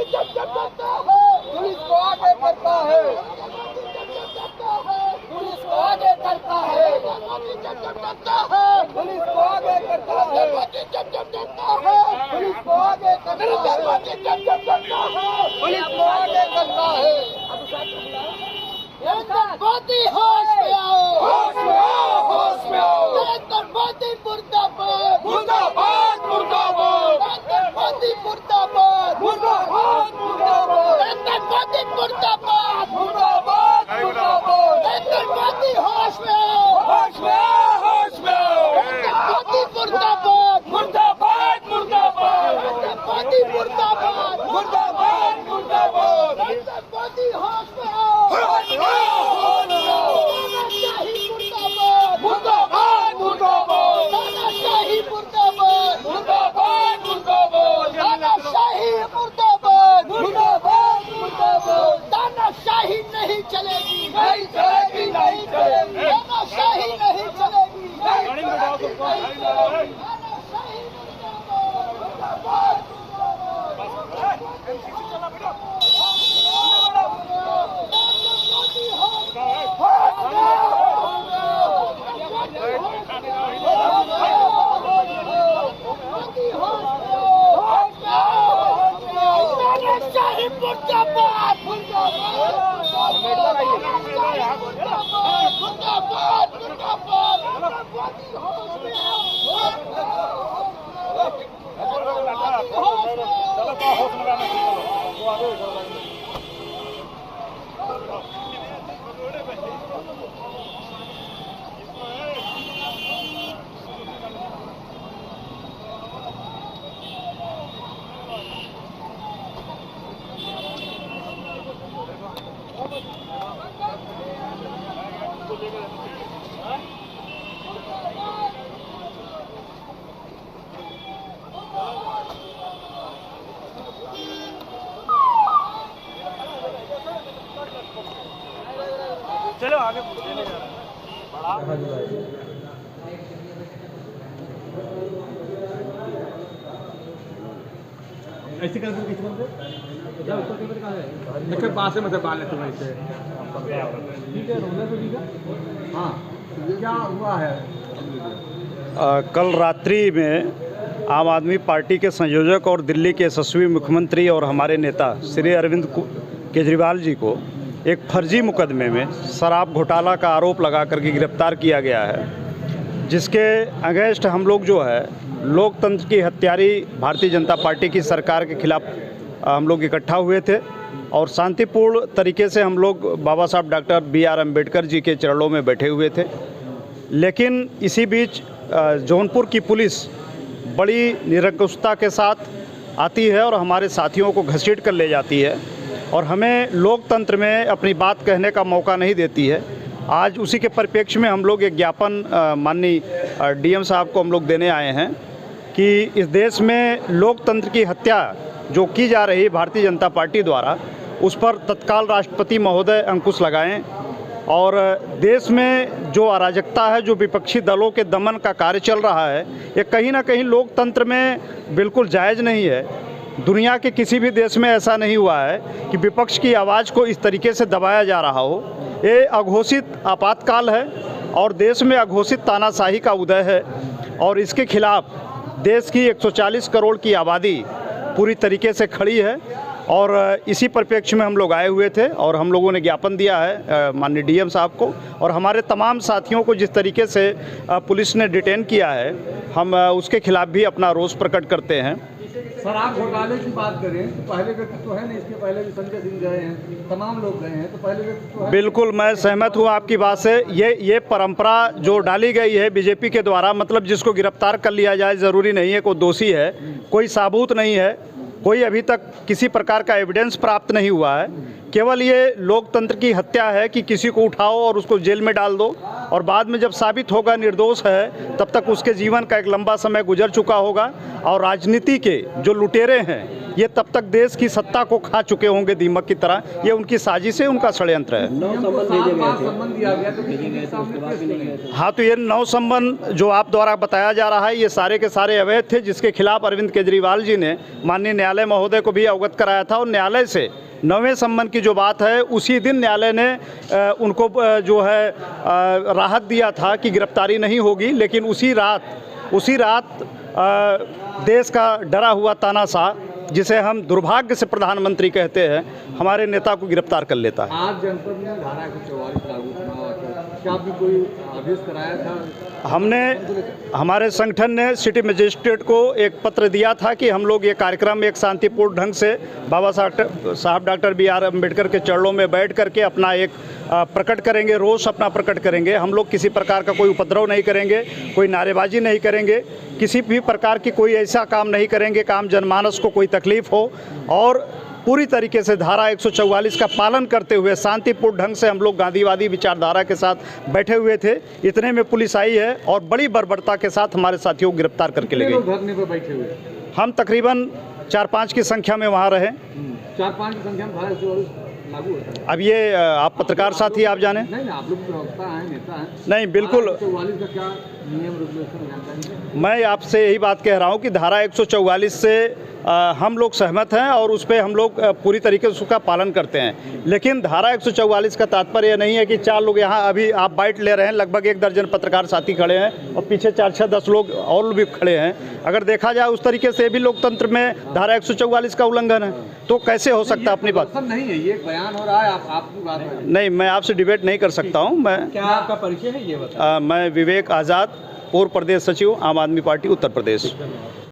Police को आगे करता है, पुलिस को आगे करता है, पुलिस को आगे करता है, पुलिस को आगे करता है, पुलिस को आगे करता है। नरेंद्र मोदी होश में आओ, होश में आओ, होश में आओ। नरेंद्र मोदी मुर्दाबाद, मुर्दाबाद, मुर्दाबाद। नरेंद्र मोदी मुर्दाबाद, मुर्दाबाद, मुर्दाबाद। नरेंद्र मोदी मुर्दाबाद, मुर्दाबाद, मुर्दाबाद। नरेंद्र मोदी होश में आओ, होश में आओ, होश में आओ। नरेंद्र मोदी मुर्दाबाद, मुर्दाबाद, मुर्दाबाद। नरेंद्र मोदी मुर्दाबाद, मुर्दाबाद, मुर्दाबाद। नरेंद्र मोदी होश में आओ, होश में आओ, होश में आओ। तानाशाही मुर्दाबाद, मुर्दाबाद, मुर्दाबाद। तानाशाही मुर्दाबाद, मुर्दाबाद, मुर्दाबाद। तानाशाही मुर्दाबाद, मुर्दाबाद, मुर्दाबाद। तानाशाही नहीं चलेगी, नहीं चलेगी, नहीं चलेगी। तानाशाही नहीं चलेगी, नहीं चलेगी। तानाशाही मुर्दाबाद, चलो आगे लेने जा रहे हैं। ऐसे करके किस बंदे जा ऊपर कैमरे कहां है देखो पास में मतलब बाल लेते हैं ऐसे ठीक है रोने तो ठीक है। हां क्या हुआ है कल रात्रि में आम आदमी पार्टी के संयोजक और दिल्ली के यशस्वी मुख्यमंत्री और हमारे नेता श्री अरविंद केजरीवाल जी को एक फर्जी मुकदमे में शराब घोटाला का आरोप लगा करके गिरफ्तार किया गया है, जिसके अगेंस्ट हम लोग जो है लोकतंत्र की हत्यारी भारतीय जनता पार्टी की सरकार के खिलाफ हम लोग इकट्ठा हुए थे और शांतिपूर्ण तरीके से हम लोग बाबा साहब डॉक्टर B.R. अम्बेडकर जी के चरणों में बैठे हुए थे। लेकिन इसी बीच जौनपुर की पुलिस बड़ी निरंकुशता के साथ आती है और हमारे साथियों को घसीट कर ले जाती है और हमें लोकतंत्र में अपनी बात कहने का मौका नहीं देती है। आज उसी के परिप्रेक्ष्य में हम लोग एक ज्ञापन माननीय DM साहब को हम लोग देने आए हैं कि इस देश में लोकतंत्र की हत्या जो की जा रही है भारतीय जनता पार्टी द्वारा, उस पर तत्काल राष्ट्रपति महोदय अंकुश लगाएं और देश में जो अराजकता है, जो विपक्षी दलों के दमन का कार्य चल रहा है, ये कहीं ना कहीं लोकतंत्र में बिल्कुल जायज़ नहीं है। दुनिया के किसी भी देश में ऐसा नहीं हुआ है कि विपक्ष की आवाज़ को इस तरीके से दबाया जा रहा हो। ये अघोषित आपातकाल है और देश में अघोषित तानाशाही का उदय है और इसके खिलाफ देश की 140 करोड़ की आबादी पूरी तरीके से खड़ी है और इसी परिप्रेक्ष्य में हम लोग आए हुए थे और हम लोगों ने ज्ञापन दिया है माननीय DM साहब को और हमारे तमाम साथियों को जिस तरीके से पुलिस ने डिटेन किया है, हम उसके खिलाफ भी अपना रोष प्रकट करते हैं। शराब घोटाले की बात करें तो पहले व्यक्ति तो है नहीं, इसके पहले भी संजय सिंह गए हैं, तमाम लोग गए हैं, तो पहले व्यक्ति तो है। बिल्कुल मैं सहमत हूँ आपकी बात से। ये परंपरा जो डाली गई है बीजेपी के द्वारा, मतलब जिसको गिरफ्तार कर लिया जाए ज़रूरी नहीं है कोई दोषी है, कोई साबूत नहीं है, कोई अभी तक किसी प्रकार का एविडेंस प्राप्त नहीं हुआ है, केवल ये लोकतंत्र की हत्या है कि किसी को उठाओ और उसको जेल में डाल दो और बाद में जब साबित होगा निर्दोष है तब तक उसके जीवन का एक लंबा समय गुजर चुका होगा और राजनीति के जो लुटेरे हैं ये तब तक देश की सत्ता को खा चुके होंगे दीमक की तरह। ये उनकी साजिश है, उनका षड्यंत्र है। संबंध दिया गया तो किसी के सामने पेश नहीं गए। हाँ, तो ये 9 संबंध जो आप द्वारा बताया जा रहा है ये सारे के सारे अवैध थे, जिसके खिलाफ अरविंद केजरीवाल जी ने माननीय न्यायालय महोदय को भी अवगत कराया था और न्यायालय से 9वें संबंध की जो बात है उसी दिन न्यायालय ने उनको जो है राहत दिया था कि गिरफ्तारी नहीं होगी, लेकिन उसी रात देश का डरा हुआ तानाशाह, जिसे हम दुर्भाग्य से प्रधानमंत्री कहते हैं, हमारे नेता को गिरफ्तार कर लेता है। आज जनपद में धारा 144 लागू क्या भी कोई आदेश कराया था? हमारे संगठन ने सिटी मजिस्ट्रेट को एक पत्र दिया था कि हम लोग ये कार्यक्रम एक शांतिपूर्ण ढंग से बाबा साहब डॉक्टर BR अम्बेडकर के चरणों में बैठ करके अपना एक प्रकट करेंगे, रोष अपना प्रकट करेंगे। हम लोग किसी प्रकार का कोई उपद्रव नहीं करेंगे, कोई नारेबाजी नहीं करेंगे, किसी भी प्रकार की कोई ऐसा काम नहीं करेंगे काम जनमानस को कोई तकलीफ हो, और पूरी तरीके से धारा 144 का पालन करते हुए शांतिपूर्ण ढंग से हम लोग गांधीवादी विचारधारा के साथ बैठे हुए थे। इतने में पुलिस आई है और बड़ी बर्बरता के साथ हमारे साथियों को गिरफ्तार करके ले गई। धरने पर बैठे हुए हम तकरीबन 4-5 की संख्या में वहाँ रहे। 4-5 की संख्या में धारा 144 लागू होता है। अब ये आप पत्रकार साथी आप जाने। नहीं, आप लोग प्रवक्ता हैं, नेता हैं। नहीं, बिल्कुल 144 का क्या नियम रेगुलेशन जानकारी? मैं आपसे यही बात कह रहा हूँ कि धारा 144 से हम लोग सहमत हैं और उस पर हम लोग पूरी तरीके से उसका पालन करते हैं, लेकिन धारा 144 का तात्पर्य नहीं है कि 4 लोग यहाँ अभी आप बाइट ले रहे हैं, लगभग 1 दर्जन पत्रकार साथी खड़े हैं और पीछे 4-6-10 लोग और भी खड़े हैं। अगर देखा जाए उस तरीके से भी लोकतंत्र में धारा 144 का उल्लंघन है, तो कैसे हो सकता है अपनी बात? नहीं है, ये बयान हो रहा है, आपकी बात है। नहीं, मैं आपसे डिबेट नहीं कर सकता हूँ। क्या आपका परिचय है ये बताइए? मैं विवेक आज़ाद, पूर्व प्रदेश सचिव, आम आदमी पार्टी, उत्तर प्रदेश।